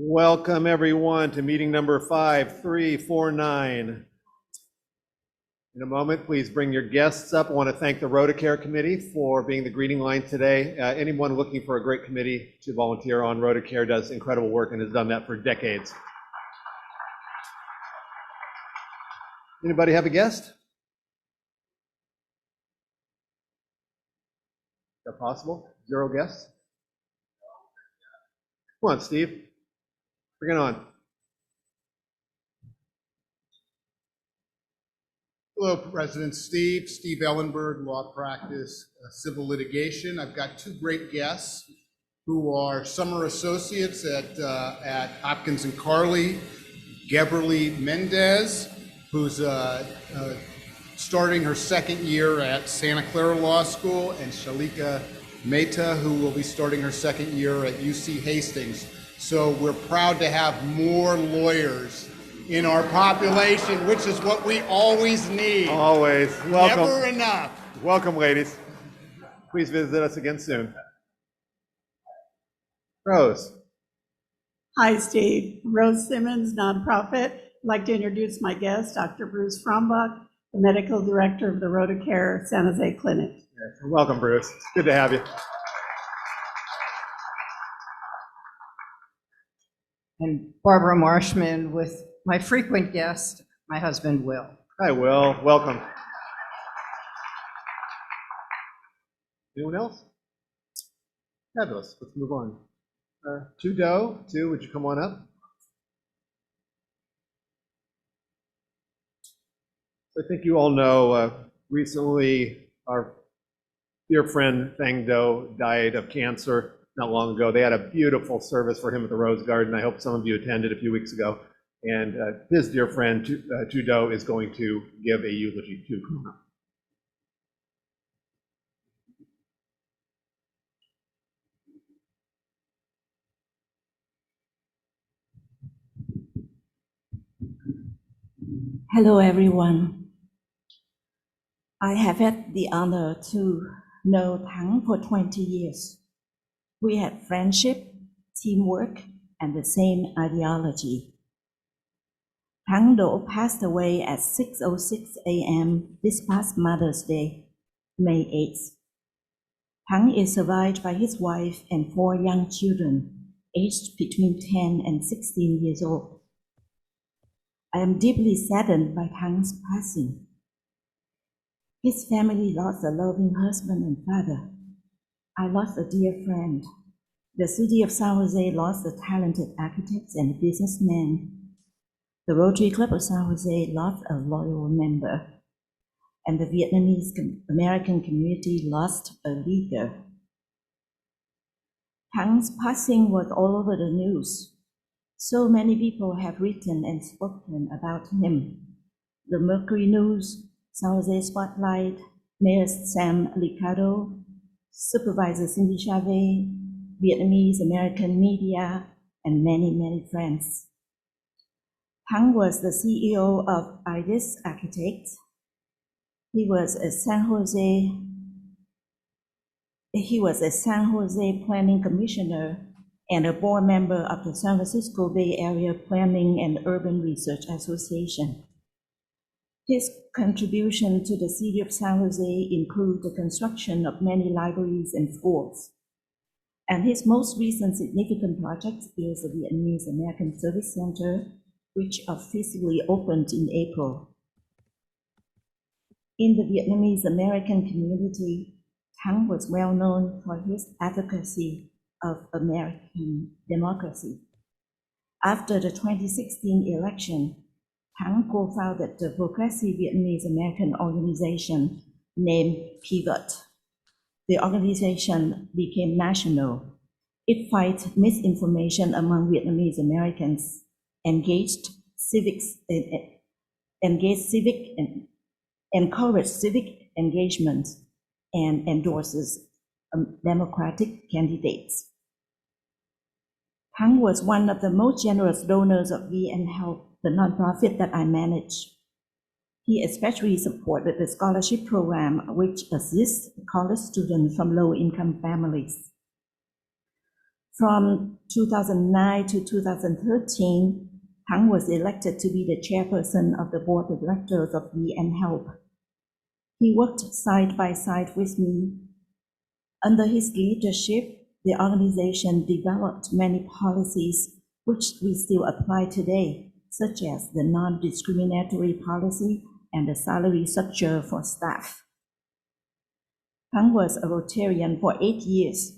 Welcome everyone to meeting number 5349. In a moment, please bring your guests up. I want to thank the Rotocare Committee for being the greeting line today. Anyone looking for a great committee to volunteer on, Rotocare does incredible work and has done that for decades. Anybody have a guest? Is that possible? 0 guests? Come on, Steve. Bring it on. Hello, President Steve Ellenberg, law practice, civil litigation. I've got 2 great guests who are summer associates at Hopkins and Carly. Geberly Mendez, who's starting her 2nd year at Santa Clara Law School, and Shalika Mehta, who will be starting her 2nd year at UC Hastings. So we're proud to have more lawyers in our population, which is what we always need. Always. Welcome. Never enough. Welcome, ladies. Please visit us again soon. Rose. Hi, Steve. Rose Simmons, nonprofit. I'd like to introduce my guest, Dr. Bruce Frombach, the medical director of the Rotocare San Jose Clinic. Yes. Welcome, Bruce. It's good to have you. And Barbara Marshman with my frequent guest, my husband, Will. Hi, Will. Welcome. Anyone else? Fabulous. Let's move on. Tu Do, would you come on up? So I think you all know recently our dear friend Feng Do died of cancer not long ago. They had a beautiful service for him at the Rose Garden. I hope some of you attended a few weeks ago. And his dear friend Tu Do is going to give a eulogy too. Hello, everyone. I have had the honor to know Thắng for 20 years. We had friendship, teamwork, and the same ideology. Thắng Do passed away at 6:06 a.m. this past Mother's Day, May 8th. Thắng is survived by his wife and 4 young children, aged between 10 and 16 years old. I am deeply saddened by Thắng passing. His family lost a loving husband and father. I lost a dear friend. The city of San Jose lost a talented architect and businessman. The Rotary Club of San Jose lost a loyal member. And the Vietnamese American community lost a leader. Thắng passing was all over the news. So many people have written and spoken about him. The Mercury News, San Jose Spotlight, Mayor Sam Liccardo, Supervisor Cindy Chavez, Vietnamese American media, and many, many friends. Thắng was the CEO of IDIS Architects. He was a San Jose Planning Commissioner and a board member of the San Francisco Bay Area Planning and Urban Research Association. His contribution to the city of San Jose include the construction of many libraries and schools. And his most recent significant project is the Vietnamese American Service Center, which officially opened in April. In the Vietnamese American community, Thắng was well known for his advocacy of American democracy. After the 2016 election, Thắng co-founded the Progressive Vietnamese American organization named Pivot. The organization became national. It fights misinformation among Vietnamese Americans engaged civics, encourage civic engagement, and endorses Democratic candidates. Tang was one of the most generous donors of VN Help, the nonprofit that I manage. He especially supported the scholarship program, which assists college students from low-income families. From 2009 to 2013, Tang was elected to be the chairperson of the board of directors of VN Help. He worked side by side with me. Under his leadership, the organization developed many policies which we still apply today, such as the non-discriminatory policy and the salary structure for staff. Tang was a Rotarian for 8 years,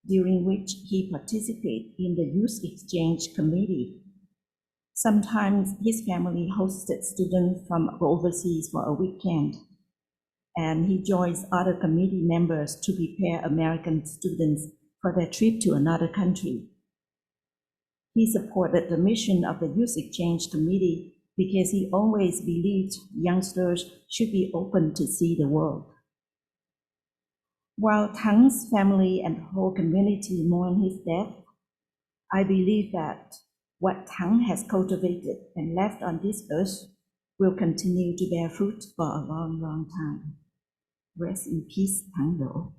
during which he participated in the Youth Exchange Committee. Sometimes his family hosted students from overseas for a weekend, and he joins other committee members to prepare American students for their trip to another country. He supported the mission of the Youth Exchange Committee because he always believed youngsters should be open to see the world. While Tang's family and whole community mourn his death, I believe that what Tang has cultivated and left on this earth will continue to bear fruit for a long, long time. Rest in peace, Tang Do.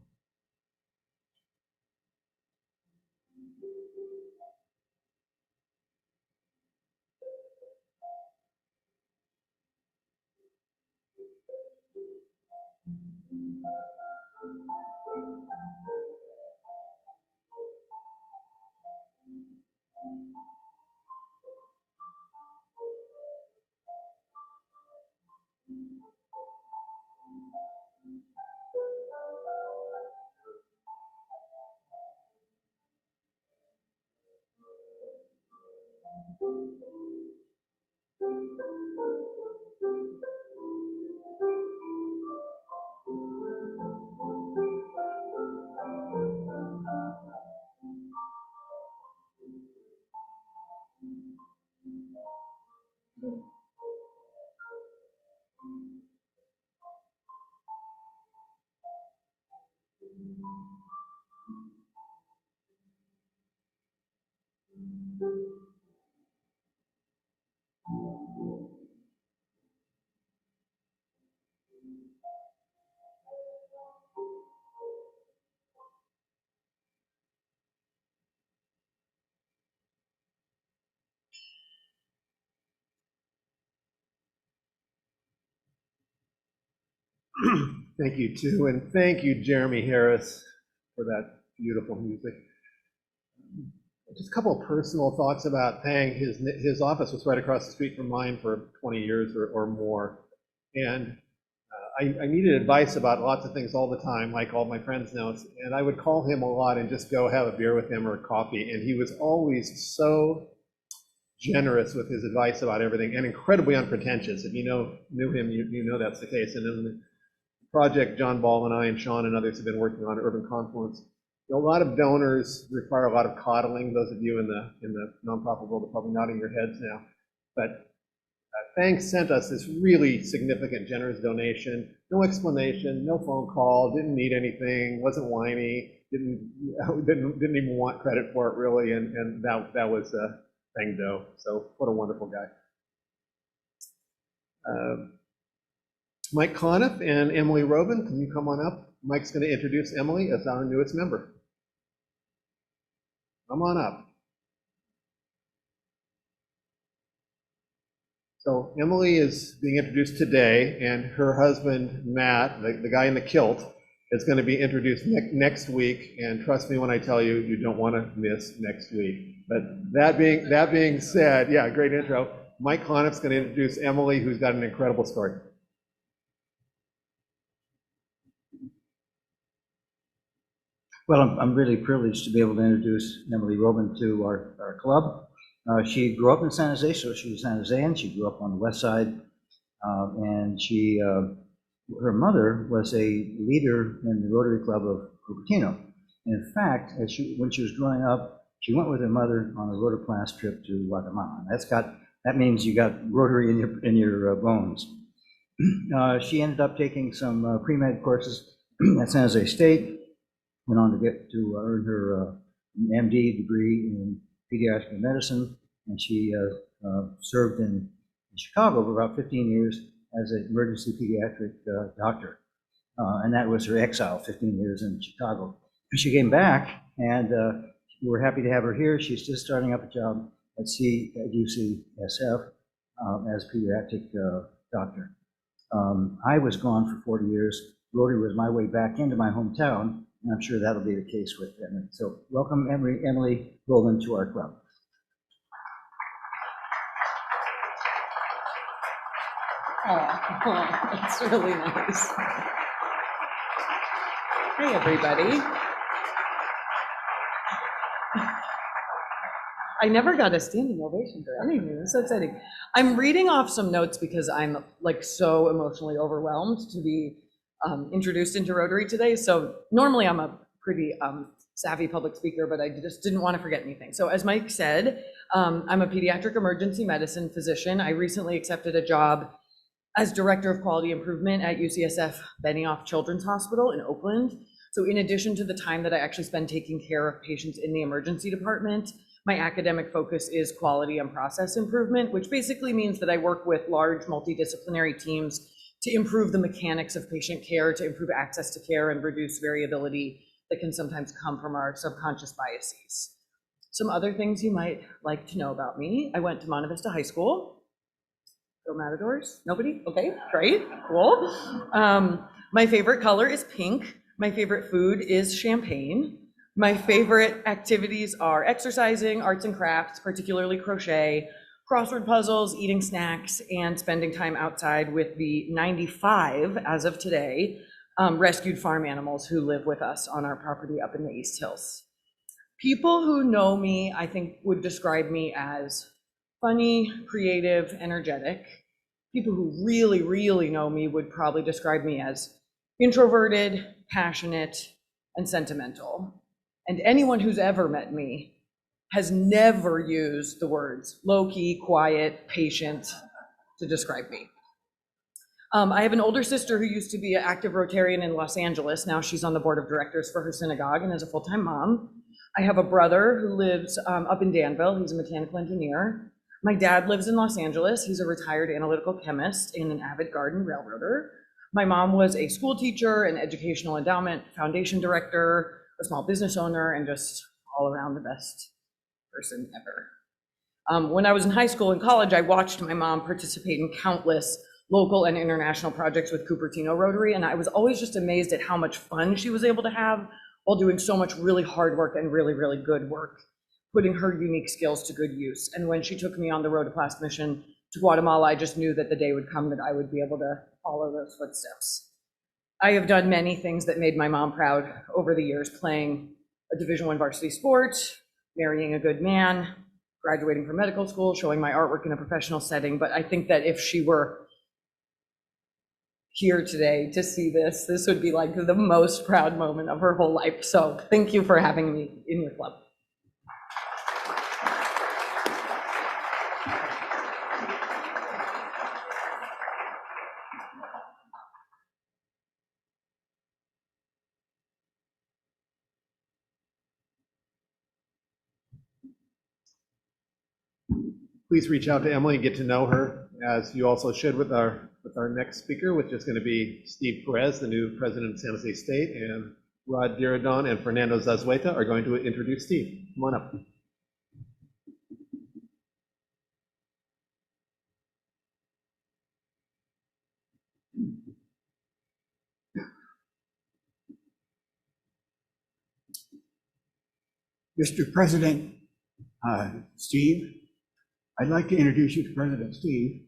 Thank you, too, and thank you, Jeremy Harris, for that beautiful music. Just a couple of personal thoughts about Tang. His office was right across the street from mine for 20 years or more, and I needed advice about lots of things all the time, like all my friends know, and I would call him a lot and just go have a beer with him or a coffee, and he was always so generous with his advice about everything and incredibly unpretentious. If you knew him, you know that's the case. And in the project John Ball and I and Sean and others have been working on, Urban Confluence, a lot of donors require a lot of coddling. Those of you in the nonprofit world are probably nodding your heads now. But Tang sent us this really significant, generous donation. No explanation, no phone call, didn't need anything, wasn't whiny, didn't even want credit for it really, and that was Tang Do. So what a wonderful guy. Mike Conniff and Emily Robin, can you come on up? Mike's going to introduce Emily as our newest member. Come on up. So Emily is being introduced today, and her husband, Matt, the guy in the kilt, is going to be introduced next week, and trust me when I tell you, you don't want to miss next week. But that being said, yeah, great intro. Mike Conniff's going to introduce Emily, who's got an incredible story. Well, I'm really privileged to be able to introduce Emily Robin to our club. She grew up in San Jose, so she was San Josean. She grew up on the west side, and her mother was a leader in the Rotary Club of Cupertino. In fact, when she was growing up, She went with her mother on a rotoclass trip to Guatemala. That means you got Rotary in your bones. She ended up taking some pre-med courses at San Jose State, went on to get to earn her MD degree in pediatric medicine, and she served in Chicago for about 15 years as an emergency pediatric doctor. And that was her exile, 15 years in Chicago. She came back, and we're happy to have her here. She's just starting up a job at UCSF as a pediatric doctor. I was gone for 40 years. Rotary was my way back into my hometown, and I'm sure that'll be the case with Emily. So welcome Emily Rowland to our club. Oh, that's really nice. Hey, everybody. I never got a standing ovation for anything. It's so exciting. I'm reading off some notes because I'm like so emotionally overwhelmed to be introduced into Rotary today. So normally I'm a pretty savvy public speaker, but I just didn't want to forget anything. So as Mike said, I'm a pediatric emergency medicine physician. I recently accepted a job as Director of Quality Improvement at UCSF Benioff Children's Hospital in Oakland. So in addition to the time that I actually spend taking care of patients in the emergency department, my academic focus is quality and process improvement, which basically means that I work with large multidisciplinary teams to improve the mechanics of patient care, to improve access to care, and reduce variability that can sometimes come from our subconscious biases. Some other things you might like to know about me. I went to Monte Vista High School. Go Matadors? Nobody? Okay, great, cool. My favorite color is pink. My favorite food is champagne. My favorite activities are exercising, arts and crafts, particularly crochet, crossword puzzles, eating snacks, and spending time outside with the 95, as of today, rescued farm animals who live with us on our property up in the East Hills. People who know me, I think, would describe me as funny, creative, energetic. People who really, really know me would probably describe me as introverted, passionate, and sentimental. And anyone who's ever met me has never used the words low-key, quiet, patient to describe me. I have an older sister who used to be an active Rotarian in Los Angeles. Now she's on the board of directors for her synagogue and is a full-time mom. I have a brother who lives up in Danville. He's a mechanical engineer. My dad lives in Los Angeles. He's a retired analytical chemist and an avid garden railroader. My mom was a school teacher, an educational endowment foundation director, a small business owner, and just all around the best person ever. When I was in high school and college, I watched my mom participate in countless local and international projects with Cupertino Rotary, and I was always just amazed at how much fun she was able to have while doing so much really hard work and really, really good work, putting her unique skills to good use. And when she took me on the rotoclass mission to Guatemala, I just knew that the day would come that I would be able to follow those footsteps. I have done many things that made my mom proud over the years, playing a Division I varsity sport, marrying a good man, graduating from medical school, showing my artwork in a professional setting. But I think that if she were here today to see this, this would be like the most proud moment of her whole life. So thank you for having me in your club. Please reach out to Emily and get to know her, as you also should with our next speaker, which is going to be Steve Perez, the new president of San Jose State, and Rod Diradon and Fernando Zazueta are going to introduce Steve. Come on up. Mr. President, Steve, I'd like to introduce you to President Steve.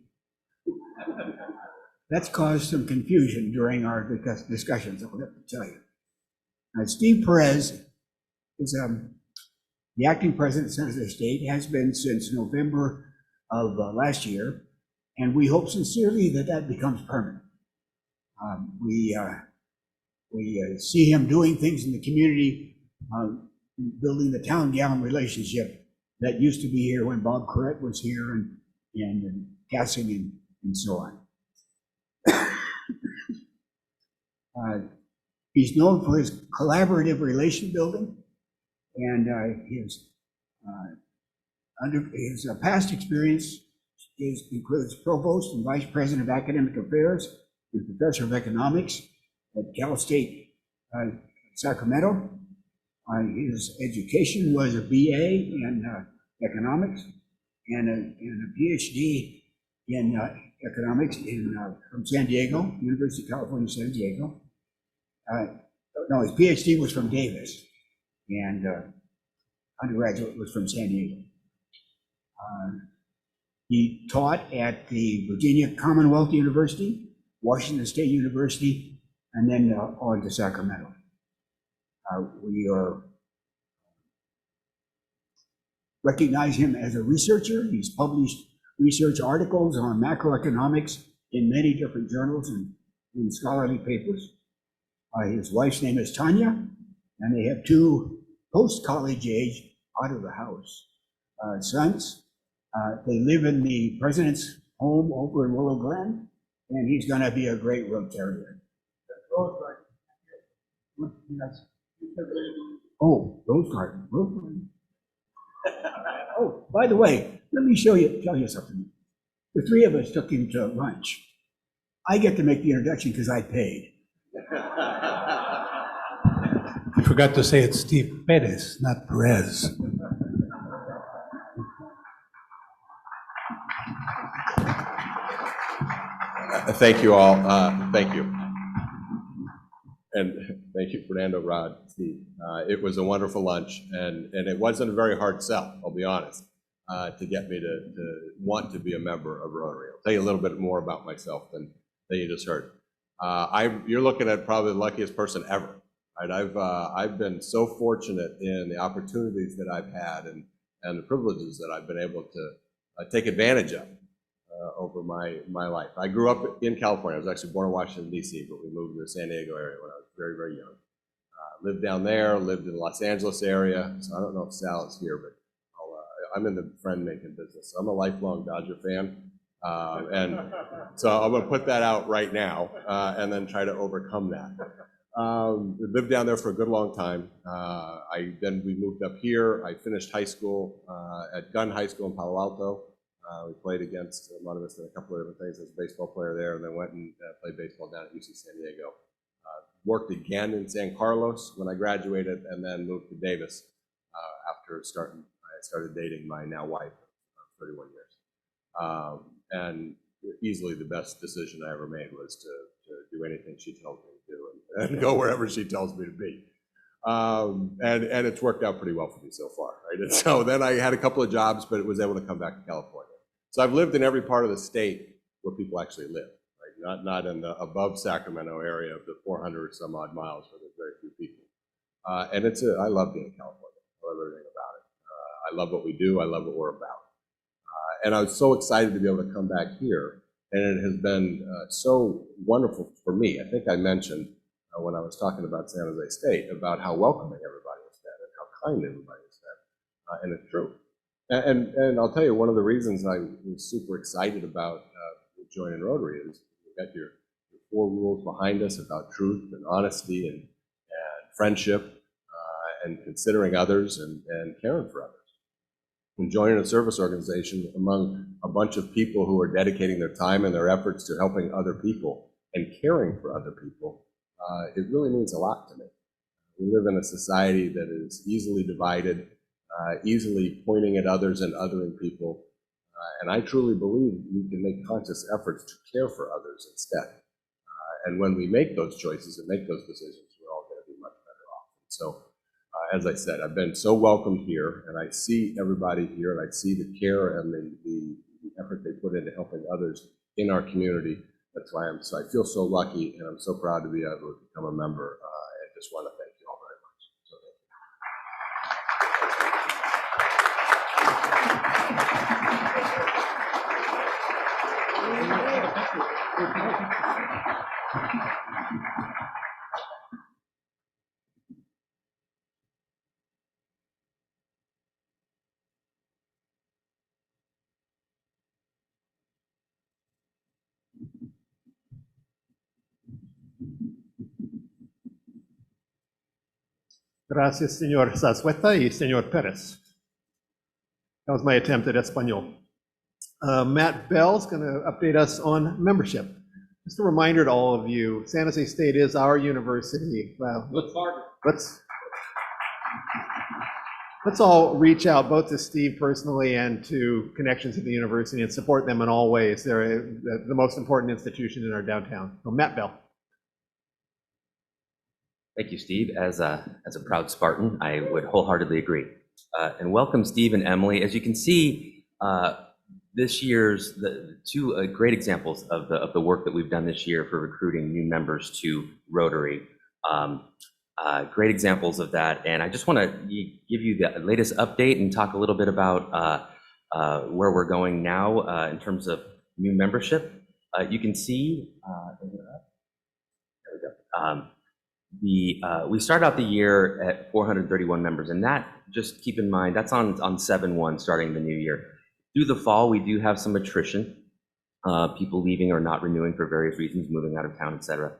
That's caused some confusion during our discussions, I'll have to tell you. Steve Perez is the acting president of San Jose State, has been since November of last year, and we hope sincerely that that becomes permanent. We see him doing things in the community in building the town-gown relationship that used to be here when Bob Corrett was here and Cassing and so on. He's known for his collaborative relation building and his past experience includes provost and vice president of academic affairs and professor of economics at Cal State Sacramento. His education was a BA in economics and a PhD in economics from San Diego, University of California, San Diego. No, his PhD was from Davis, and undergraduate was from San Diego. He taught at the Virginia Commonwealth University, Washington State University, and then on to Sacramento. We recognize him as a researcher. He's published research articles on macroeconomics in many different journals and in scholarly papers. His wife's name is Tanya, and they have two post-college age, out of the house sons. They live in the president's home over in Willow Glen, and he's going to be a great road terrier. Oh, Rose Garden. Rose Garden. Oh, by the way, let me tell you something. The three of us took him to lunch. I get to make the introduction because I paid. You forgot to say it's Steve Perez, not Perez. Thank you all. Thank you. And thank you, Fernando, Rod, Steve. It was a wonderful lunch, and it wasn't a very hard sell, I'll be honest, to get me to want to be a member of Rotary. I'll tell you a little bit more about myself than you just heard. You're looking at probably the luckiest person ever. Right? I've been so fortunate in the opportunities that I've had and the privileges that I've been able to take advantage of over my life. I grew up in California. I was actually born in Washington, D.C., but we moved to the San Diego area when I was very, very young. Lived down there, lived in the Los Angeles area. So I don't know if Sal is here, but I'm in the friend-making business. So I'm a lifelong Dodger fan. And so I'm going to put that out right now and then try to overcome that. We lived down there for a good long time. Then we moved up here. I finished high school at Gunn High School in Palo Alto. We played against a lot of us in a couple of different things as a baseball player there, and then went and played baseball down at UC San Diego. Worked again in San Carlos when I graduated, and then moved to Davis after I started dating my now wife of 31 years. And easily the best decision I ever made was to do anything she tells me to do and go wherever she tells me to be. And it's worked out pretty well for me so far, right? And so then I had a couple of jobs, but was able to come back to California. So I've lived in every part of the state where people actually live, right? Not in the above Sacramento area of the 400 or some odd miles where there's very few people. And I love being in California. I love everything about it. I love what we do. I love what we're about. And I was so excited to be able to come back here. And it has been so wonderful for me. I think I mentioned when I was talking about San Jose State about how welcoming everybody has been and how kind everybody has been. And it's true. And I'll tell you, one of the reasons I was super excited about joining Rotary is you got your 4 rules behind us about truth and honesty and friendship and considering others and caring for others. And joining a service organization among a bunch of people who are dedicating their time and their efforts to helping other people and caring for other people, it really means a lot to me. We live in a society that is easily divided, easily pointing at others and othering people. And I truly believe we can make conscious efforts to care for others instead. And when we make those choices and make those decisions, we're all going to be much better off. So, as I said, I've been so welcomed here, and I see everybody here, and I see the care and the effort they put into helping others in our community. That's why I feel so lucky, and I'm so proud to be able to become a member. And just want to thank you all very much. So Gracias, señor Zazueta y señor Perez. That was my attempt at Espanol. Matt Bell's going to update us on membership. Just a reminder to all of you, San Jose State is our university. Well, let's all reach out both to Steve personally and to connections at the university and support them in all ways. They're the most important institution in our downtown. So Matt Bell. Thank you, Steve. As a proud Spartan, I would wholeheartedly agree. And welcome, Steve and Emily. As you can see, this year's two great examples of the work that we've done this year for recruiting new members to Rotary. Great examples of that. And I just want to give you the latest update and talk a little bit about where we're going now in terms of new membership. You can see, there we go. We started out the year at 431 members, and that, just keep in mind, that's on 7/1 starting the new year. Through the fall, we do have some attrition, people leaving or not renewing for various reasons, moving out of town, et cetera.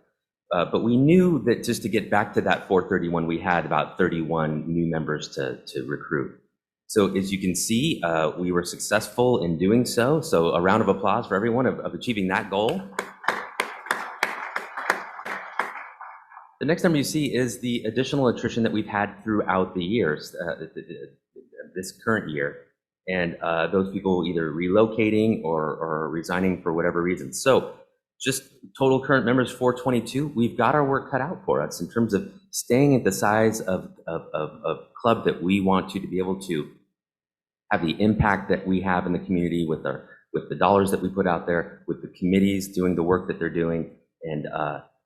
But we knew that just to get back to that 431, we had about 31 new members to recruit. So as you can see, we were successful in doing so. So a round of applause for everyone of achieving that goal. The next number you see is the additional attrition that we've had throughout the years, this current year. And those people either relocating or resigning for whatever reason. So just total current members 422, we've got our work cut out for us in terms of staying at the size of club that we want to be able to have the impact that we have in the community with the dollars that we put out there, with the committees doing the work that they're doing,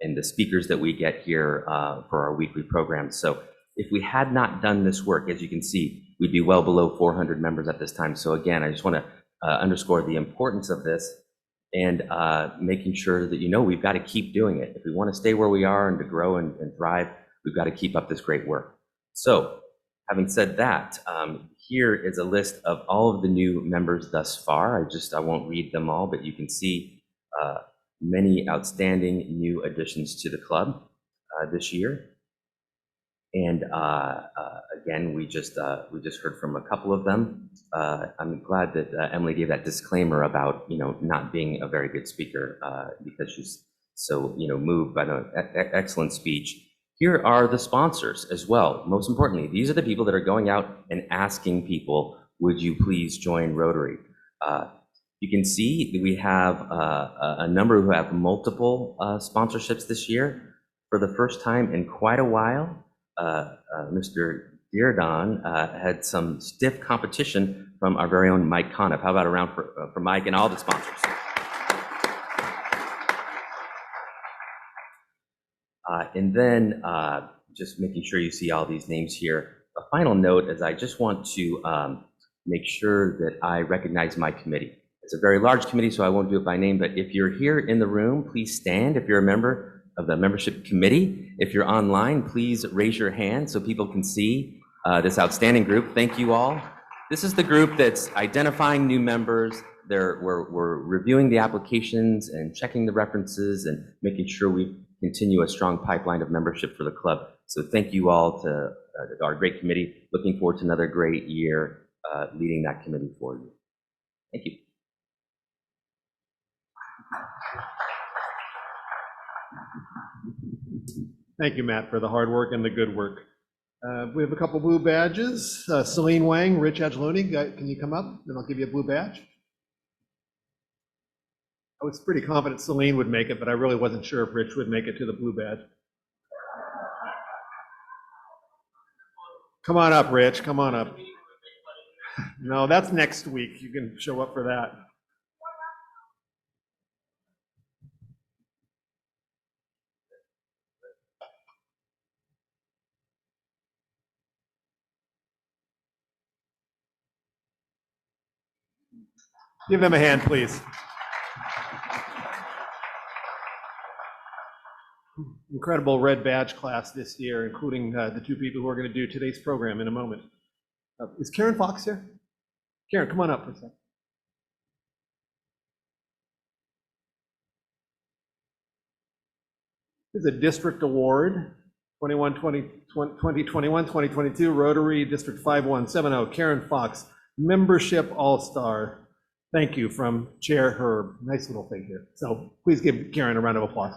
and the speakers that we get here for our weekly programs. So if we had not done this work, as you can see, we'd be well below 400 members at this time. So again, I just want to underscore the importance of this and making sure that we've got to keep doing it. If we want to stay where we are and to grow and thrive, we've got to keep up this great work. So having said that, here is a list of all of the new members thus far. I won't read them all, but you can see many outstanding new additions to the club this year. And again, we just heard from a couple of them. I'm glad that Emily gave that disclaimer about not being a very good speaker because she's so moved by the excellent speech. Here are the sponsors as well. Most importantly, these are the people that are going out and asking people, would you please join Rotary? You can see that we have a number who have multiple sponsorships this year. For the first time in quite a while, Mr. Deardan had some stiff competition from our very own Mike Conniff. How about a round for Mike and all the sponsors? And then just making sure you see all these names here. A final note is I just want to make sure that I recognize my committee. It's a very large committee, so I won't do it by name, but if you're here in the room, please stand if you're a member of the membership committee. If you're online, please raise your hand so people can see this outstanding group. Thank you all. This is the group that's identifying new members. We're reviewing the applications and checking the references and making sure we continue a strong pipeline of membership for the club. So thank you all to our great committee. Looking forward to another great year leading that committee for you. Thank you. Thank you, Matt, for the hard work and the good work. We have a couple blue badges. Celine Wang, Rich Angeloni, can you come up? Then I'll give you a blue badge. I was pretty confident Celine would make it, but I really wasn't sure if Rich would make it to the blue badge. Come on up, Rich, come on up. No, that's next week. You can show up for that. Give them a hand, please. Incredible red badge class this year, including the two people who are going to do today's program in a moment. Is Karen Fox here? Karen, come on up for a second. This is a district award 2021-2022 Rotary District 5170, Karen Fox, Membership All-Star. Thank you from Chair Herb. Nice little thing here. So please give Karen a round of applause.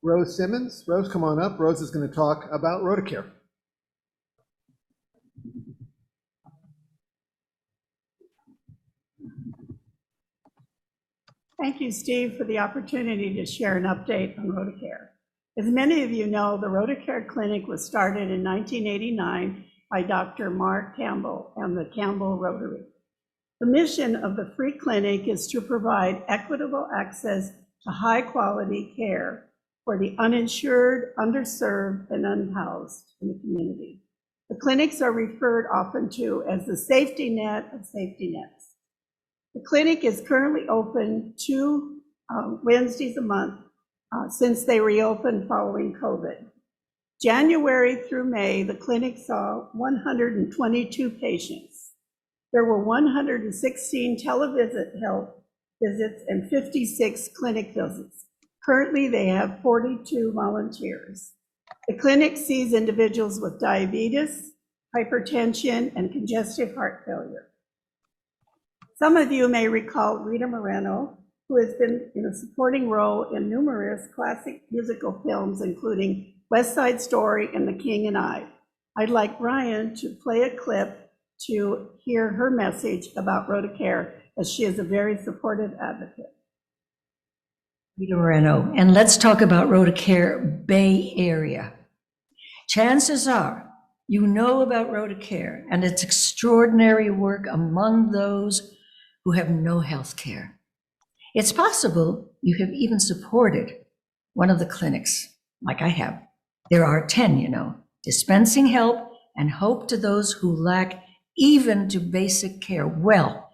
Rose Simmons. Rose, come on up. Rose is going to talk about RotaCare. Thank you, Steve, for the opportunity to share an update on RotaCare. As many of you know, the RotaCare Clinic was started in 1989 by Dr. Mark Campbell and the Campbell Rotary. The mission of the free clinic is to provide equitable access to high-quality care for the uninsured, underserved, and unhoused in the community. The clinics are referred often to as the safety net of safety nets. The clinic is currently open 2 Wednesdays a month since they reopened following COVID. January through May, the clinic saw 122 patients. There were 116 televisit health visits and 56 clinic visits. Currently, they have 42 volunteers. The clinic sees individuals with diabetes, hypertension, and congestive heart failure. Some of you may recall Rita Moreno, who has been in a supporting role in numerous classic musical films, including West Side Story and The King and I. I'd like Brian to play a clip to hear her message about RotaCare, as she is a very supportive advocate. Rita Moreno, and let's talk about RotaCare Bay Area. Chances are you know about RotaCare and its extraordinary work among those who have no health care. It's possible you have even supported one of the clinics, like I have. There are 10, you know, dispensing help and hope to those who lack even to basic care. Well,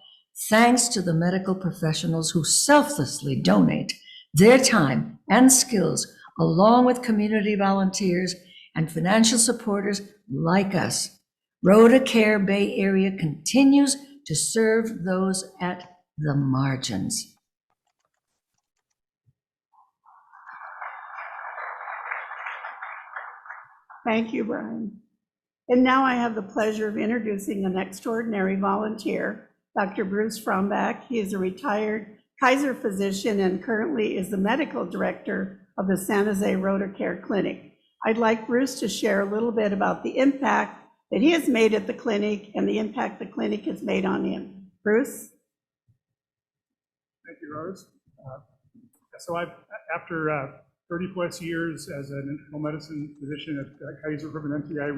thanks to the medical professionals who selflessly donate their time and skills, along with community volunteers and financial supporters like us, RotaCare Bay Area continues to serve those at the margins. Thank you, Brian. And now I have the pleasure of introducing an extraordinary volunteer, Dr. Bruce Frombach. He is a retired Kaiser physician and currently is the medical director of the San Jose RotaCare Clinic. I'd like Bruce to share a little bit about the impact that he has made at the clinic and the impact the clinic has made on him. Bruce? Thank you, Rose. After 30 plus years as an internal medicine physician at Kaiser Permanente, I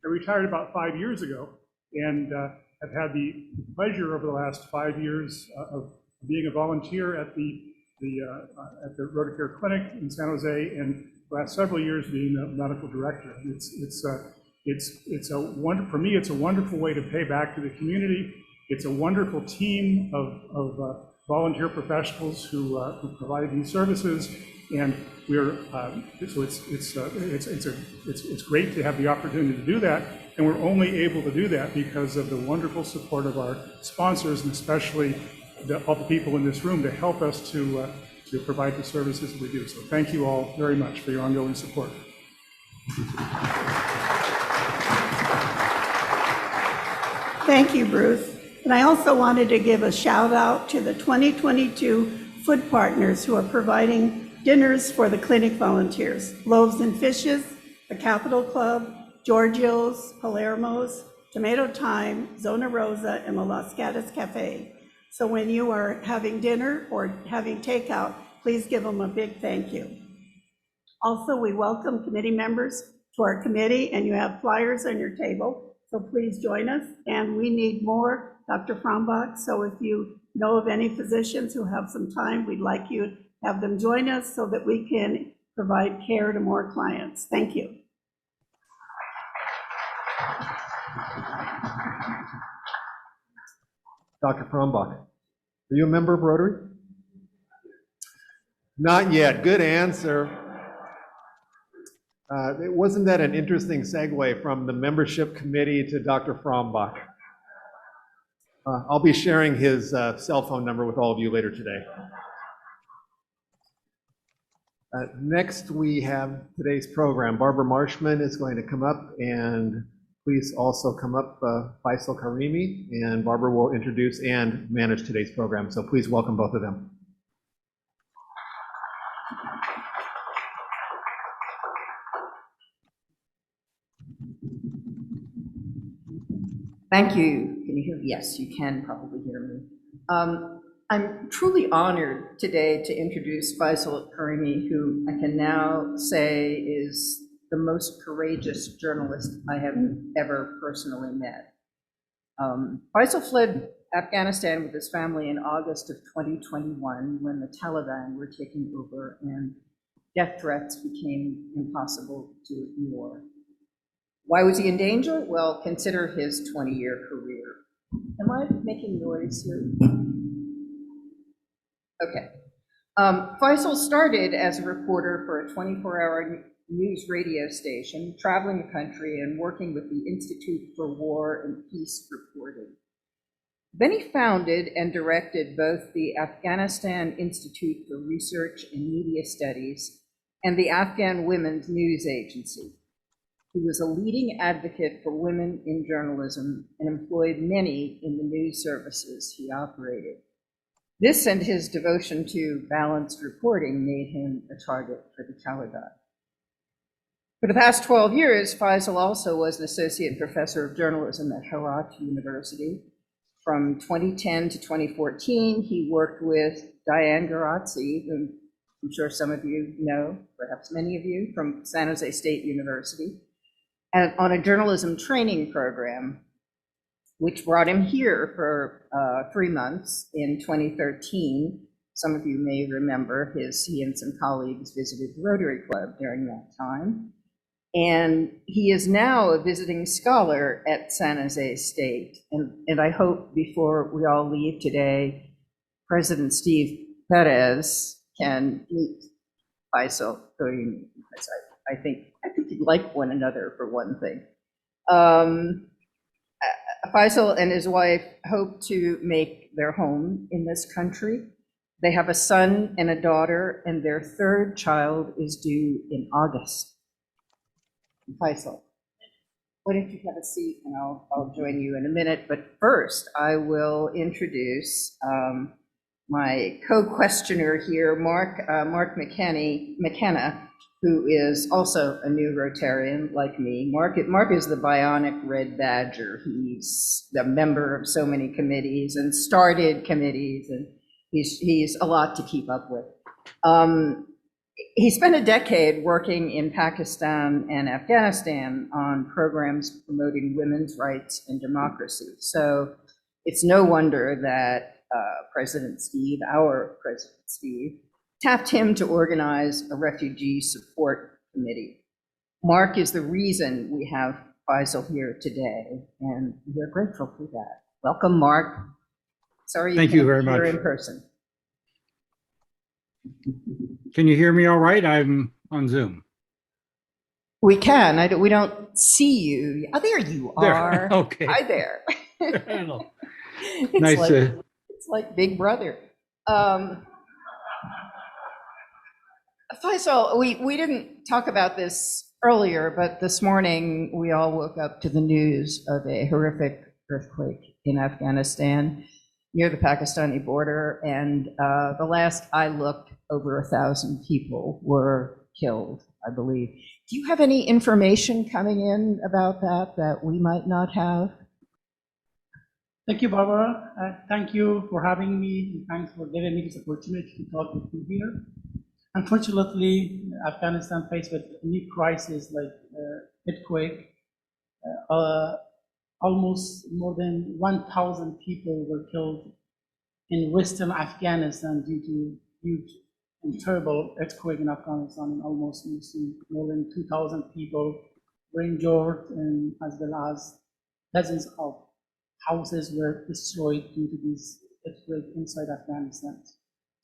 retired about 5 years ago, and have had the pleasure over the last 5 years of being a volunteer at the RotaCare Clinic in San Jose, and the last several years being the medical director. For me, it's a wonderful way to pay back to the community. It's a wonderful team of volunteer professionals who provide these services, and it's great to have the opportunity to do that. And we're only able to do that because of the wonderful support of our sponsors, and especially all the people in this room to help us to provide the services that we do. So thank you all very much for your ongoing support. Thank you, Bruce. And I also wanted to give a shout out to the 2022 food partners who are providing dinners for the clinic volunteers: Loaves and Fishes, the Capitol Club, Giorgio's, Palermo's, Tomato Time, Zona Rosa, and the Las Gatas Cafe. So when you are having dinner or having takeout, please give them a big thank you. Also, we welcome committee members to our committee, and you have flyers on your table, so please join us. And we need more Dr. Frombach, so if you know of any physicians who have some time, we'd like you to have them join us so that we can provide care to more clients. Thank you. Dr. Frombach, are you a member of Rotary? Not yet. Good answer. Wasn't that an interesting segue from the membership committee to Dr. Frombach? I'll be sharing his cell phone number with all of you later today. Next, we have today's program. Barbara Marshman is going to come up, and please also come up, Faisal Karimi, and Barbara will introduce and manage today's program. So please welcome both of them. Thank you. Can you hear me? Yes, you can probably hear me. I'm truly honored today to introduce Faisal Karimi, who I can now say is the most courageous journalist I have ever personally met. Faisal fled Afghanistan with his family in August of 2021 when the Taliban were taking over and death threats became impossible to ignore. Why was he in danger? Well, consider his 20-year career. Am I making noise here? Okay. Faisal started as a reporter for a 24-hour news radio station, traveling the country and working with the Institute for War and Peace Reporting. Then he founded and directed both the Afghanistan Institute for Research and Media Studies and the Afghan Women's News Agency. He was a leading advocate for women in journalism and employed many in the news services he operated. This and his devotion to balanced reporting made him a target for the Taliban. For the past 12 years, Faisal also was an associate professor of journalism at Herat University. From 2010 to 2014, he worked with Diane Garazzi, whom I'm sure some of you know, perhaps many of you, from San Jose State University, and on a journalism training program, which brought him here for 3 months in 2013. Some of you may remember he and some colleagues visited the Rotary Club during that time. And he is now a visiting scholar at San Jose State. And I hope before we all leave today, President Steve Perez can meet Faisal Karimi, because I think you'd like one another for one thing. Faisal and his wife hope to make their home in this country. They have a son and a daughter, and their third child is due in August. Faisal, why don't you have a seat, and I'll join you in a minute. But first, I will introduce my co-questioner here, Mark McKenna, who is also a new Rotarian like me. Mark is the bionic red badger. He's a member of so many committees and started committees, and he's a lot to keep up with. He spent a decade working in Pakistan and Afghanistan on programs promoting women's rights and democracy. So it's no wonder that our President Steve, tapped him to organize a refugee support committee. Mark is the reason we have Faisal here today, and we're grateful for that. Welcome, Mark. Sorry Thank you very can't be here much. in person. Can you hear me all right? I'm on Zoom. We can. We don't see you. Oh, there you There. are. Okay. Hi there. Hello. It's Nice like, to- it's like Big Brother. Faisal, we didn't talk about this earlier, but this morning we all woke up to the news of a horrific earthquake in Afghanistan near the Pakistani border, and the last I looked, over 1,000 people were killed, I believe. Do you have any information coming in about that we might not have? Thank you, Barbara. Thank you for having me, and thanks for giving me this opportunity to talk with you here. Unfortunately, Afghanistan faced with a new crisis like earthquake. Almost more than 1,000 people were killed in Western Afghanistan due to huge and terrible earthquake in Afghanistan, and almost more than 2,000 people were injured, and as well as dozens of houses were destroyed due to this earthquake inside Afghanistan.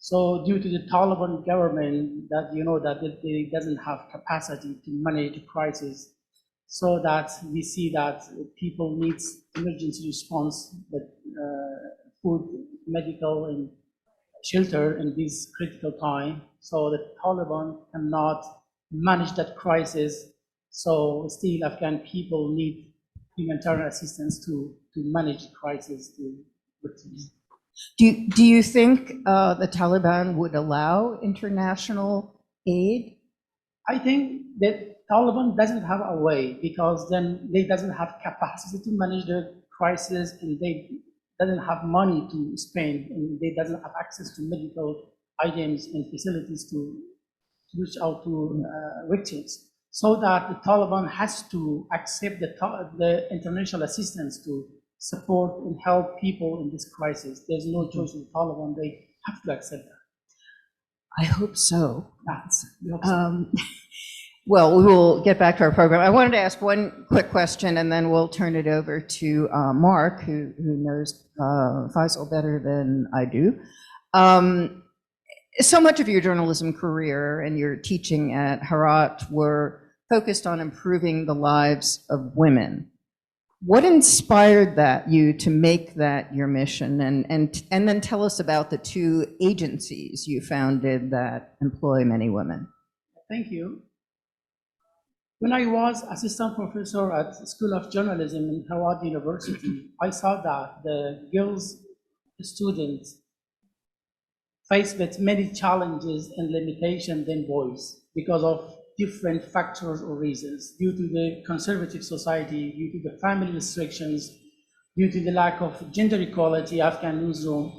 So due to the Taliban government that that it doesn't have capacity to manage crisis, so that we see that people need emergency response, that food, medical, and shelter in this critical time. So the Taliban cannot manage that crisis. So still Afghan people need humanitarian assistance to manage the crisis. Do you think the Taliban would allow international aid? I think that Taliban doesn't have a way, because then they doesn't have capacity to manage the crisis, and they doesn't have money to spend, and they doesn't have access to medical items and facilities to reach out to victims. So that the Taliban has to accept the international assistance to support and help people in this crisis. There's no choice in the Taliban. They have to accept that. I hope so. We hope so. Well, we will get back to our program. I wanted to ask one quick question, and then we'll turn it over to Mark, who knows Faisal better than I do. So much of your journalism career and your teaching at Herat were focused on improving the lives of women. What inspired you to make that your mission? And then tell us about the two agencies you founded that employ many women. Thank you. When I was assistant professor at School of Journalism in Harvard University, I saw that the girls students face with many challenges and limitations than boys because of different factors or reasons, due to the conservative society, due to the family restrictions, due to the lack of gender equality, Afghan newsroom.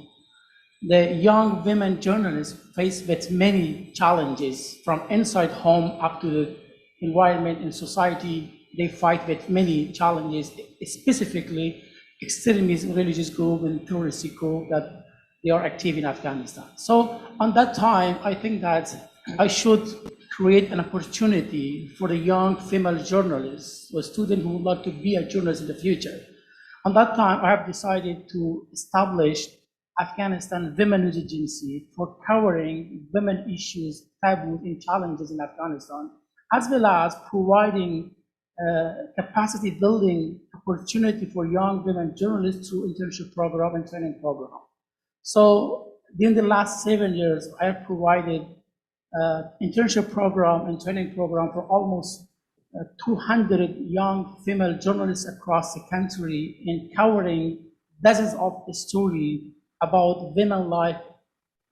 The young women journalists face with many challenges from inside home up to the environment and society. They fight with many challenges, specifically extremist religious group and terroristic group that they are active in Afghanistan. So on that time, I think that I should create an opportunity for the young female journalists or students who would like to be a journalist in the future. On that time, I have decided to establish Afghanistan Women News Agency for covering women issues, taboos, and challenges in Afghanistan, as well as providing capacity building opportunity for young women journalists through internship program and training program. So during the last 7 years, I have provided internship program and training program for almost 200 young female journalists across the country, and covering dozens of stories about women life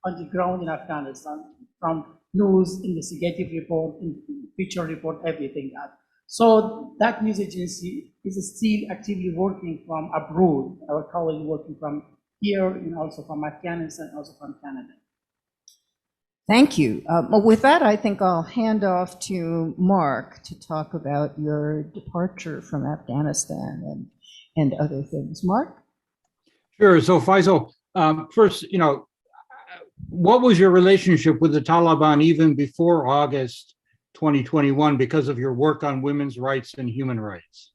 on the ground in Afghanistan, from news, investigative report, feature report, everything that. So that news agency is still actively working from abroad. Our colleagues working from here and also from Afghanistan, and also from Canada. Thank you. Well, with that, I think I'll hand off to Mark to talk about your departure from Afghanistan and other things. Mark? Sure. So Faisal, first, what was your relationship with the Taliban even before August 2021 because of your work on women's rights and human rights?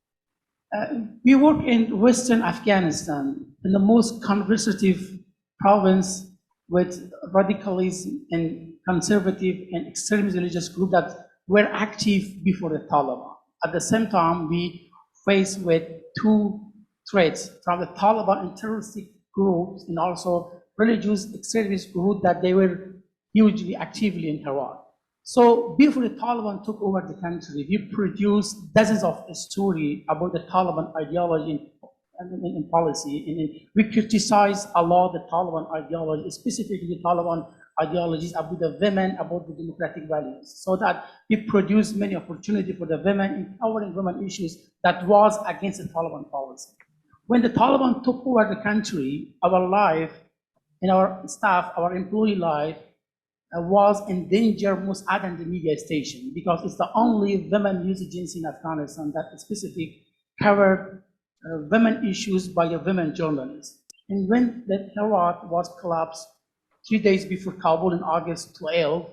We work in Western Afghanistan, in the most conservative province with radicalism and conservative and extremist religious groups that were active before the Taliban. At the same time, we faced with two threats from the Taliban and terroristic groups, and also religious extremist groups that they were hugely actively in Herat. So before the Taliban took over the country, we produced dozens of stories about the Taliban ideology and policy, and we criticize a lot the Taliban ideology, specifically the Taliban ideologies about the women, about the democratic values, so that we produce many opportunities for the women in covering women issues that was against the Taliban policy. When the Taliban took over the country, our life and our staff, our employee life was in danger most than the media station, because it's the only women news agency in Afghanistan that specifically covered women issues by the women journalists. And when the Herat was collapsed 3 days before Kabul in August 12,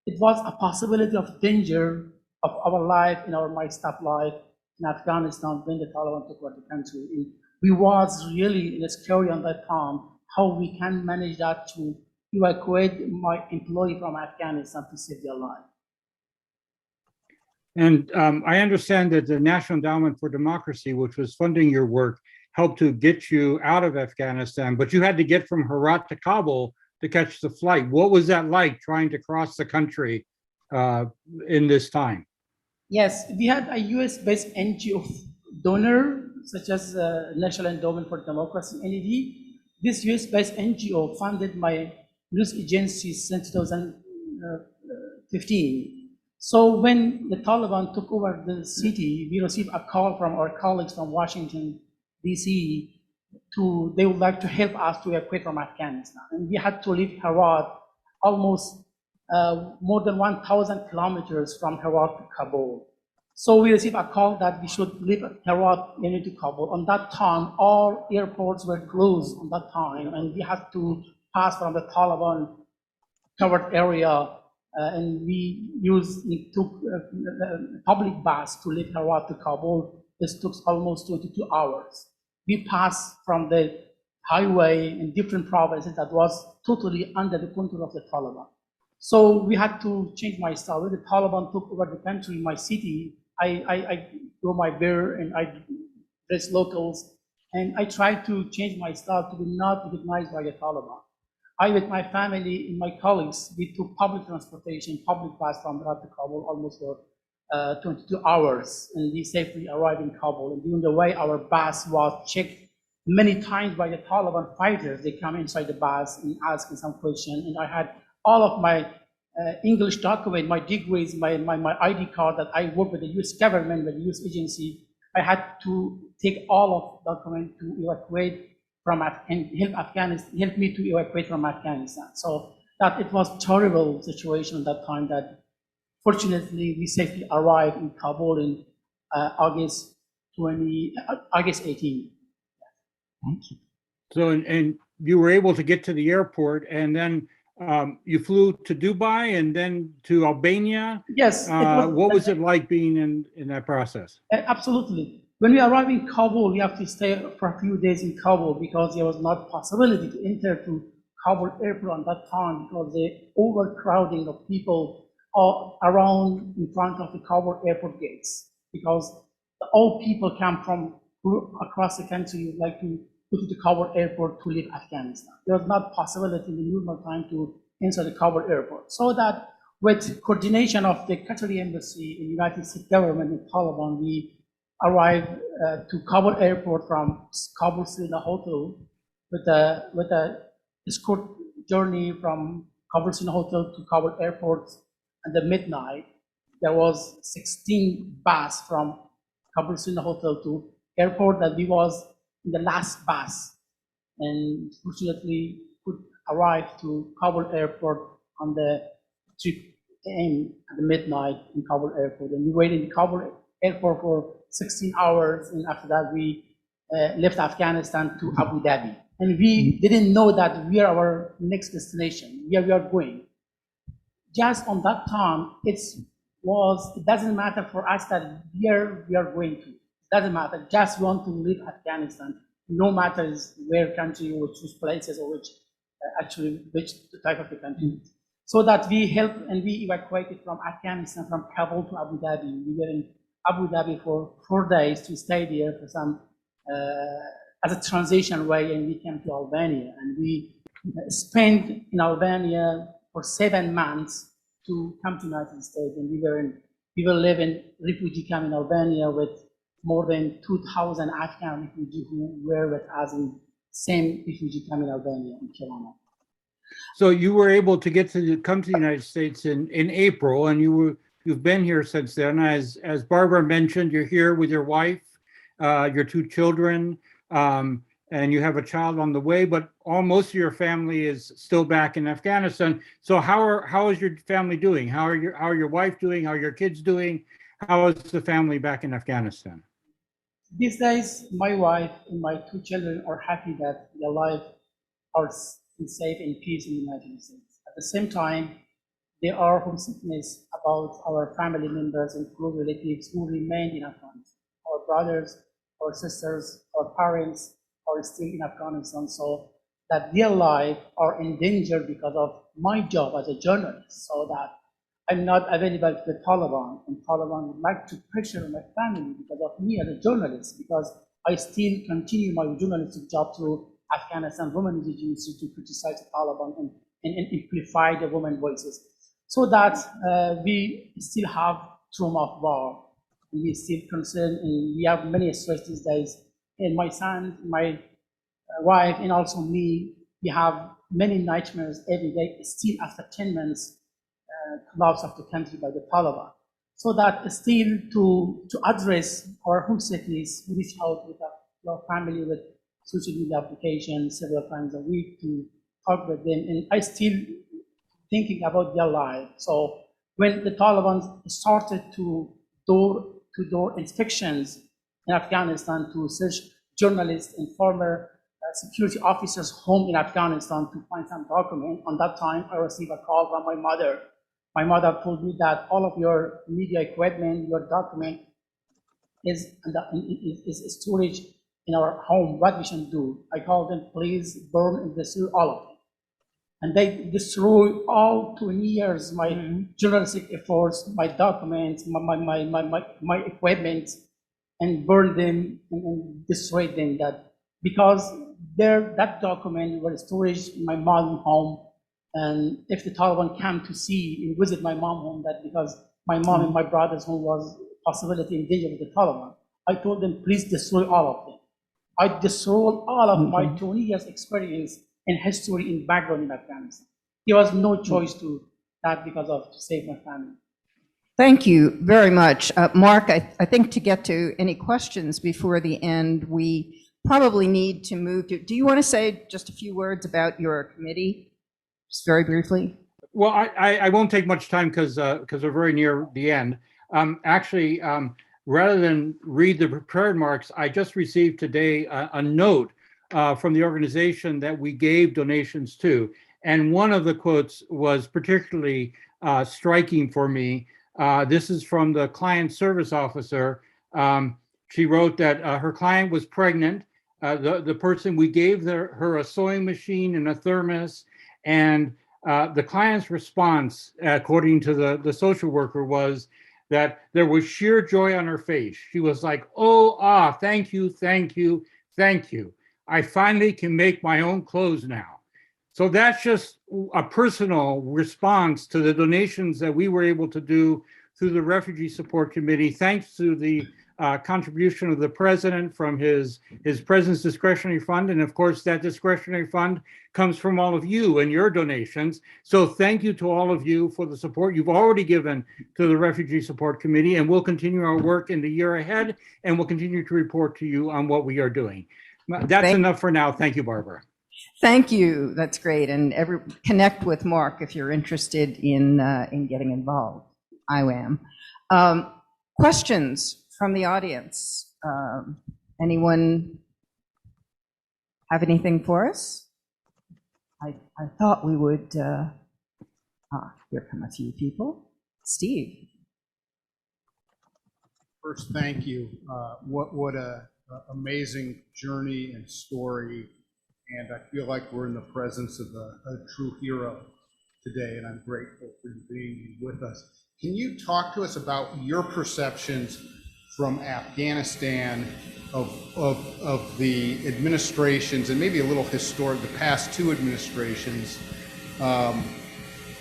it was a possibility of danger of our life and my staff life in Afghanistan when the Taliban took over the country. And we was really scary on that time, how we can manage that to evacuate my employee from Afghanistan to save their life. And I understand that the National Endowment for Democracy, which was funding your work, helped to get you out of Afghanistan, but you had to get from Herat to Kabul to catch the flight. What was that like trying to cross the country in this time? Yes, we had a US-based NGO donor, such as National Endowment for Democracy, NED. This US-based NGO funded my news agency since 2015. So when the Taliban took over the city, we received a call from our colleagues from Washington, DC, they would like to help us to evacuate from Afghanistan. And we had to leave Herat almost more than 1,000 kilometers from Herat to Kabul. So we received a call that we should leave Herat into Kabul. On that time, all airports were closed on that time, and we had to pass from the Taliban covered area, and we took public bus to leave Herat to Kabul. This took almost 22 hours. We passed from the highway in different provinces that was totally under the control of the Taliban. So we had to change my style. When the Taliban took over the country, my city, I grow my beer and I dress locals, and I tried to change my style to be not recognized by the Taliban. I, with my family and my colleagues, we took public transportation, public bus from Herat to Kabul almost for 22 hours, and we safely arrived in Kabul. And during the way, our bus was checked many times by the Taliban fighters. They come inside the bus and ask me some questions, and I had all of my English document, my degrees, my ID card that I work with the US government, with the US agency. I had to take all of documents to evacuate from and help me to evacuate from Afghanistan. So that it was terrible situation at that time that fortunately we safely arrived in Kabul in August 18. Thank you. So, and you were able to get to the airport, and then you flew to Dubai and then to Albania. Yes. What was it like being in that process? Absolutely. When we arrived in Kabul, we have to stay for a few days in Kabul because there was not possibility to enter to Kabul airport at that time because the overcrowding of people around in front of the Kabul airport gates, because all people come from across the country would like to go to the Kabul airport to leave Afghanistan. There was not possibility in the normal time to enter the Kabul airport. So that with coordination of the Qatari embassy in the United States government and Taliban, we arrived to Kabul airport from Kabul Srina Hotel with a escort journey from Kabul Srina Hotel to Kabul airport. At the midnight, there was 16 bus from Kabul Srina Hotel to airport that we was in the last bus, and fortunately could arrive to Kabul airport on the 3 a.m. at the midnight in Kabul airport. And we waited in Kabul airport for 16 hours, and after that we left Afghanistan to Abu Dhabi. And we didn't know that we are our next destination, where we are going. Just on that time, it doesn't matter for us that where we are going to. It doesn't matter, just want to leave Afghanistan, no matter where country, which places, or which type of the country. So that we helped and we evacuated from Afghanistan, from Kabul to Abu Dhabi. We were in Abu Dhabi for 4 days to stay there for some, as a transition way, and we came to Albania. And we spent in Albania for 7 months to come to the United States. And we were living refugee camp in Albania with more than 2,000 Afghan refugees who were with us in same refugee camp in Albania, in Tirana. So you were able to come to the United States in April, and you've been here since then. As Barbara mentioned, you're here with your wife, your 2 children, and you have a child on the way, but most of your family is still back in Afghanistan. So how is your family doing? How are your wife doing? How are your kids doing? How is the family back in Afghanistan? These days, my wife and my 2 children are happy that their life are safe and peace in the United States. At the same time, there are homesickness about our family members and close relatives who remain in Afghanistan. Our brothers, our sisters, our parents are still in Afghanistan, so that their life are in danger because of my job as a journalist. So that I'm not available to the Taliban, and Taliban would like to pressure my family because of me as a journalist, because I still continue my journalistic job through Afghanistan Women's Agency to criticize the Taliban and amplify the women's voices. So that we still have trauma of war, and we still concerned, and we have many stress these days. And my son, my wife, and also me, we have many nightmares every day, still after 10 months loss of the country by the Taliban. So that still to address our home cities, we reach out with our family with social media applications several times a week to talk with them. And I still thinking about their life. So when the Taliban started to door-to-door inspections in Afghanistan to search journalists and former security officers' home in Afghanistan to find some document, on that time I received a call from my mother. My mother told me that all of your media equipment, your document is storage in our home. What we should do? I called them, please burn and destroy all of them. And they destroy all 20 years, my journalistic efforts, my documents, my equipment, and burn them and destroy them. That because that document was stored in my mom's home. And if the Taliban came to see and visit my mom's home, that because my mom and my brother's home was possibility in danger with the Taliban, I told them, please destroy all of them. I destroyed all of my 20 years experience and history and background in Afghanistan. There was no choice to that because of to save my family. Thank you very much. Mark, I think to get to any questions before the end, we probably need to move to, do you want to say just a few words about your committee? Just very briefly. Well, I won't take much time because we're very near the end. Actually, rather than read the prepared remarks, I just received today a note from the organization that we gave donations to. And one of the quotes was particularly striking for me. This is from the client service officer. She wrote that her client was pregnant. The person, we gave her a sewing machine and a thermos. And the client's response, according to the social worker, was that there was sheer joy on her face. She was like, thank you, thank you, thank you. I finally can make my own clothes now. So that's just a personal response to the donations that we were able to do through the Refugee Support Committee, thanks to the contribution of the president from his president's discretionary fund. And of course, that discretionary fund comes from all of you and your donations. So thank you to all of you for the support you've already given to the Refugee Support Committee. And we'll continue our work in the year ahead, and we'll continue to report to you on what we are doing. That's enough for now. Thank you, Barbara. Thank you. That's great. And connect with Mark if you're interested in getting involved. I am. Questions from the audience? Anyone have anything for us? I thought we would. Here come a few people. Steve. First, thank you. What a amazing journey and story. And I feel like we're in the presence of a true hero today, and I'm grateful for you being with us. Can you talk to us about your perceptions from Afghanistan of the administrations, and maybe a little historic, the past two administrations,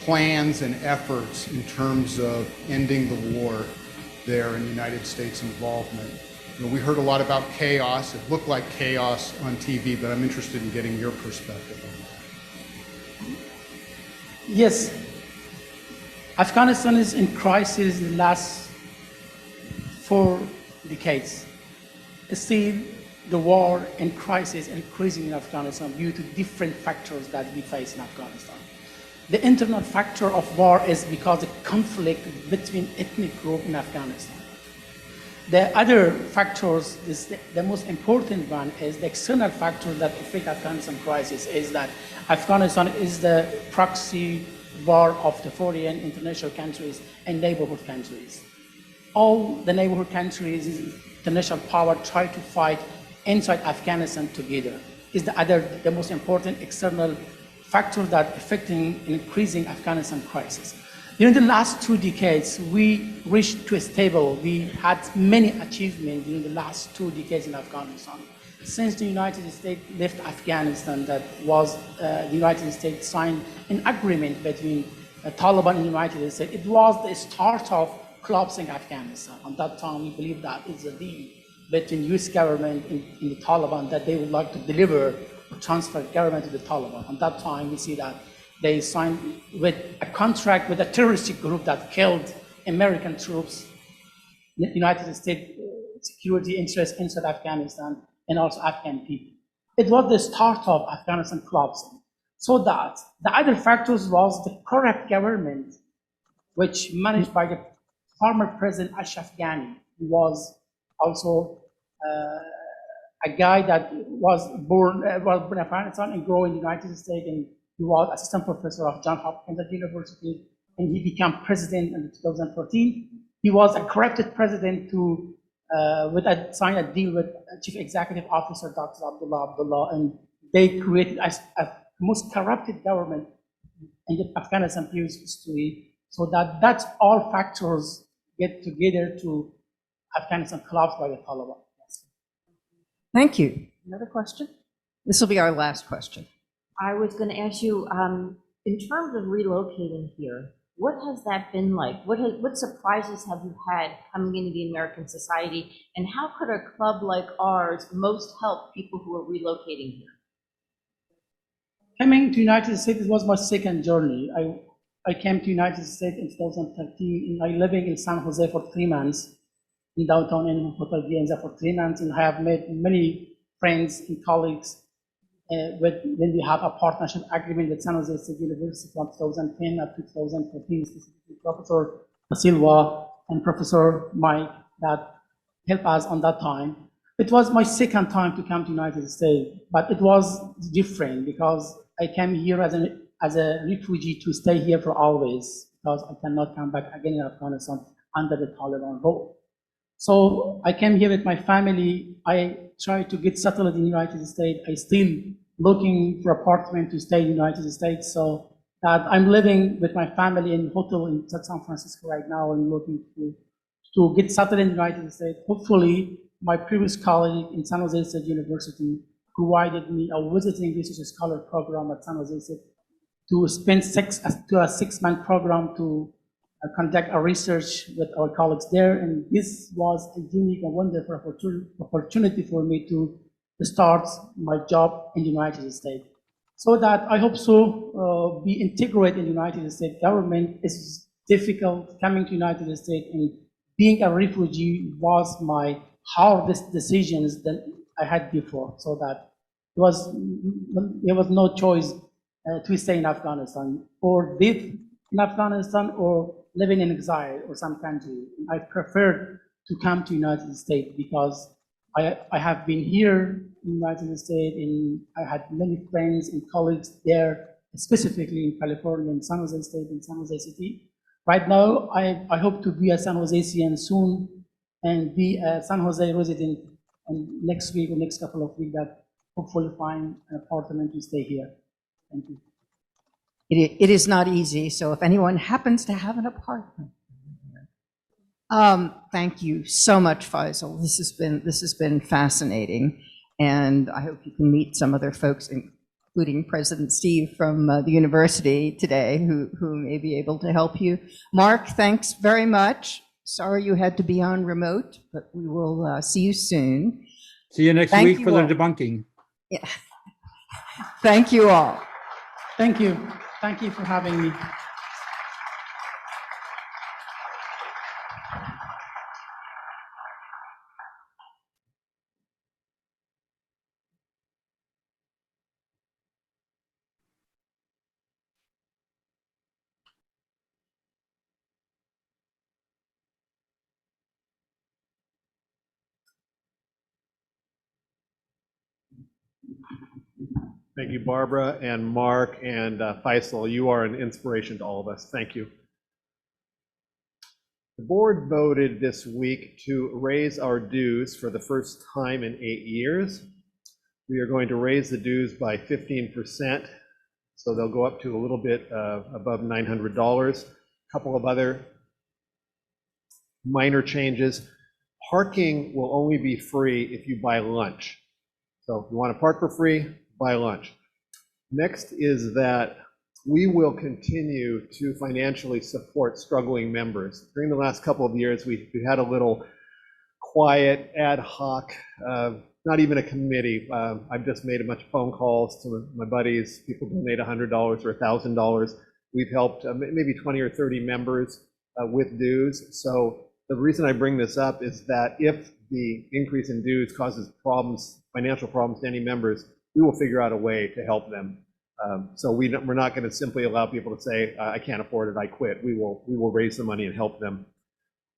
plans and efforts in terms of ending the war there in the United States involvement? You know, we heard a lot about chaos. It looked like chaos on TV, but I'm interested in getting your perspective on that. Yes, Afghanistan is in crisis the last 4 decades. Still, the war and crisis are increasing in Afghanistan due to different factors that we face in Afghanistan. The internal factor of war is because of conflict between ethnic groups in Afghanistan. The other factors, the most important one is the external factor that affect Afghanistan crisis is that Afghanistan is the proxy war of the foreign international countries and neighborhood countries. All the neighborhood countries, international power try to fight inside Afghanistan together. Is the most important external factor that affecting increasing Afghanistan crisis. During the last 2 decades, we reached to a stable. We had many achievements during the last 2 decades in Afghanistan. Since the United States left Afghanistan, that was the United States signed an agreement between Taliban and the United States. It was the start of collapsing Afghanistan. At that time, we believe that it's a deal between U.S. government and the Taliban that they would like to deliver or transfer government to the Taliban. At that time, we see that they signed with a contract with a terrorist group that killed American troops, United States security interests inside Afghanistan, and also Afghan people. It was the start of Afghanistan collapsing. So that the other factors was the corrupt government, which managed by the former President Ashraf Ghani, who was also a guy that was born in Afghanistan and grew in the United States, and he was assistant professor of Johns Hopkins University, and he became president in 2014. He was a corrupted president who signed a deal with Chief Executive Officer Dr. Abdullah, and they created a most corrupted government in the Afghanistan previous history. So that's all factors get together to Afghanistan collapse by the Taliban. Thank you. Another question? This will be our last question. I was going to ask you, in terms of relocating here, what has that been like? What surprises have you had coming into the American society, and how could a club like ours most help people who are relocating here? Coming to United States was my second journey. I came to United States in 2013, and I living in San Jose for 3 months, in downtown in Hotel Vienza for 3 months, and I have made many friends and colleagues. When we have a partnership agreement with San Jose State University from 2010 up to 2014, specifically Professor Silva and Professor Mike that helped us on that time. It was my second time to come to United States, but it was different because I came here as a refugee to stay here for always, because I cannot come back again in Afghanistan under the Taliban rule. So I came here with my family. I tried to get settled in the United States. I still looking for apartment to stay in the United States. So that I'm living with my family in a hotel in San Francisco right now and looking to get settled in the United States. Hopefully, my previous colleague in San Jose State University provided me a visiting research scholar program at San Jose State to spend a 6-month program to conduct a research with our colleagues there. And this was a unique and wonderful opportunity for me to start my job in the United States. So that I hope so be integrated in the United States government. Is difficult coming to United States, and being a refugee was my hardest decisions that I had before. So that there was no choice to stay in Afghanistan or live in Afghanistan or living in exile or some country. I preferred to come to United States because I have been here in the United States, and I had many friends and colleagues there, specifically in California, in San Jose State, in San Jose City. Right now, I hope to be a San Josean soon and be a San Jose resident, and next week or next couple of weeks that hopefully find an apartment to stay here. Thank you. It is not easy, so if anyone happens to have an apartment. Thank you so much, Faisal. This has been fascinating, and I hope you can meet some other folks, including President Steve from the university today, who may be able to help you. Mark, thanks very much. Sorry you had to be on remote, but we will see you soon. See you next Thank week you for the all. debunking. Yeah. Thank you all. Thank you. Thank you for having me. Thank you, Barbara and Mark and Faisal. You are an inspiration to all of us. Thank you. The board voted this week to raise our dues for the first time in 8 years. We are going to raise the dues by 15%, so they'll go up to a little bit above $900. couple of other minor changes. Parking will only be free if you buy lunch. So if you want to park for free, buy lunch. Next is that we will continue to financially support struggling members. During the last couple of years, we had a little quiet, ad hoc, not even a committee. I've just made a bunch of phone calls to my buddies. People donate $100 or $1,000. We've helped maybe 20 or 30 members with dues. So the reason I bring this up is that if the increase in dues causes problems, financial problems to any members, we will figure out a way to help them. So we're not going to simply allow people to say, I can't afford it, I quit. We will raise the money and help them.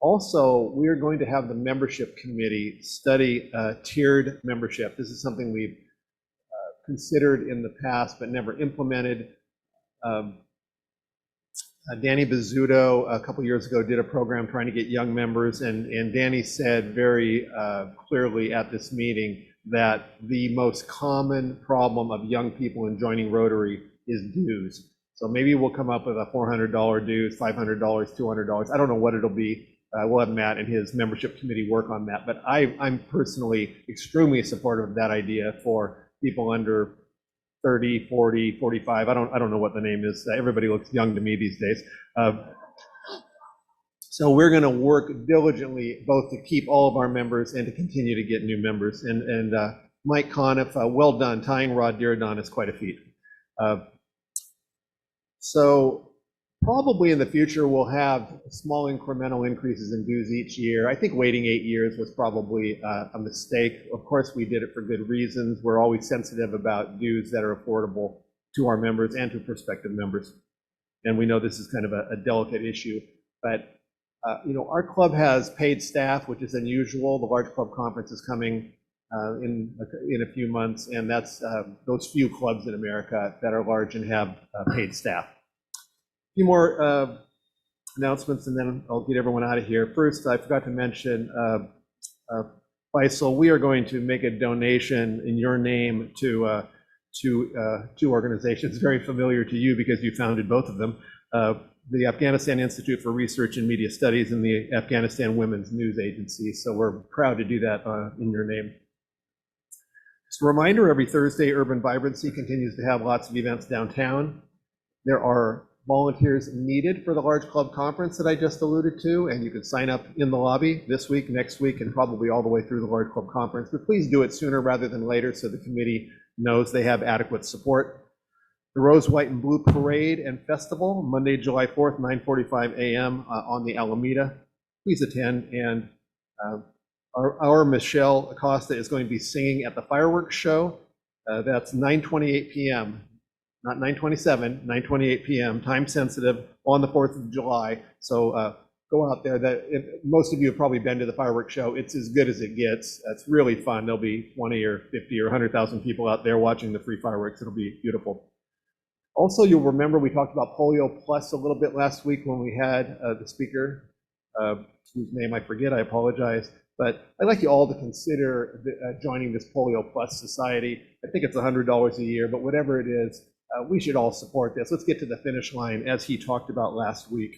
Also, we are going to have the membership committee study tiered membership. This is something we've considered in the past but never implemented. Danny Bizzuto a couple years ago did a program trying to get young members, and Danny said very clearly at this meeting that the most common problem of young people in joining Rotary is dues. So maybe we'll come up with a $400 dues, $500, $200. I don't know what it'll be. We'll have Matt and his membership committee work on that. But I'm personally extremely supportive of that idea for people under 30, 40, 45. I don't know what the name is. Everybody looks young to me these days. So we're going to work diligently both to keep all of our members and to continue to get new members. And Mike Conniff, well done. Tying Rod Dearden is quite a feat. So probably in the future we'll have small incremental increases in dues each year. I think waiting 8 years was probably a mistake. Of course, we did it for good reasons. We're always sensitive about dues that are affordable to our members and to prospective members. And we know this is kind of a delicate issue, but our club has paid staff, which is unusual. The large club conference is coming in a few months, and that's those few clubs in America that are large and have paid staff. A few more announcements, and then I'll get everyone out of here. First, I forgot to mention, Faisal, we are going to make a donation in your name to two organizations very familiar to you because you founded both of them. The Afghanistan Institute for Research and Media Studies and the Afghanistan Women's News Agency. So we're proud to do that in your name. Just a reminder, every Thursday, Urban Vibrancy continues to have lots of events downtown. There are volunteers needed for the large club conference that I just alluded to, and you can sign up in the lobby this week, next week, and probably all the way through the large club conference. But please do it sooner rather than later so the committee knows they have adequate support. The Rose, White, and Blue Parade and Festival, Monday, July 4th, 9:45 a.m. On the Alameda. Please attend. And our Michelle Acosta is going to be singing at the fireworks show. That's 9:28 p.m., not 9:27, 9:28 p.m., time sensitive on the 4th of July. So go out there. Most of you have probably been to the fireworks show. It's as good as it gets. It's really fun. There'll be 20 or 50 or 100,000 people out there watching the free fireworks. It'll be beautiful. Also, you'll remember we talked about Polio Plus a little bit last week when we had the speaker, whose name I forget, I apologize. But I'd like you all to consider joining this Polio Plus Society. I think it's $100 a year, but whatever it is, we should all support this. Let's get to the finish line, as he talked about last week.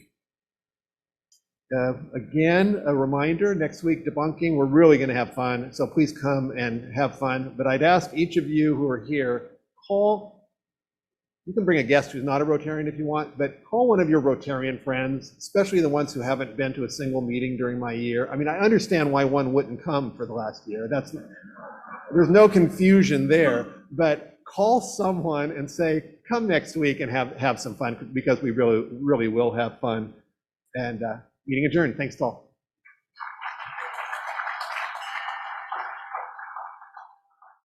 Again, a reminder, next week, debunking, we're really going to have fun. So please come and have fun. But I'd ask each of you who are here, you can bring a guest who's not a Rotarian if you want, but call one of your Rotarian friends, especially the ones who haven't been to a single meeting during my year. I mean, I understand why one wouldn't come for the last year. There's no confusion there, but call someone and say, come next week and have some fun, because we really will have fun. And meeting adjourned. Thanks to all.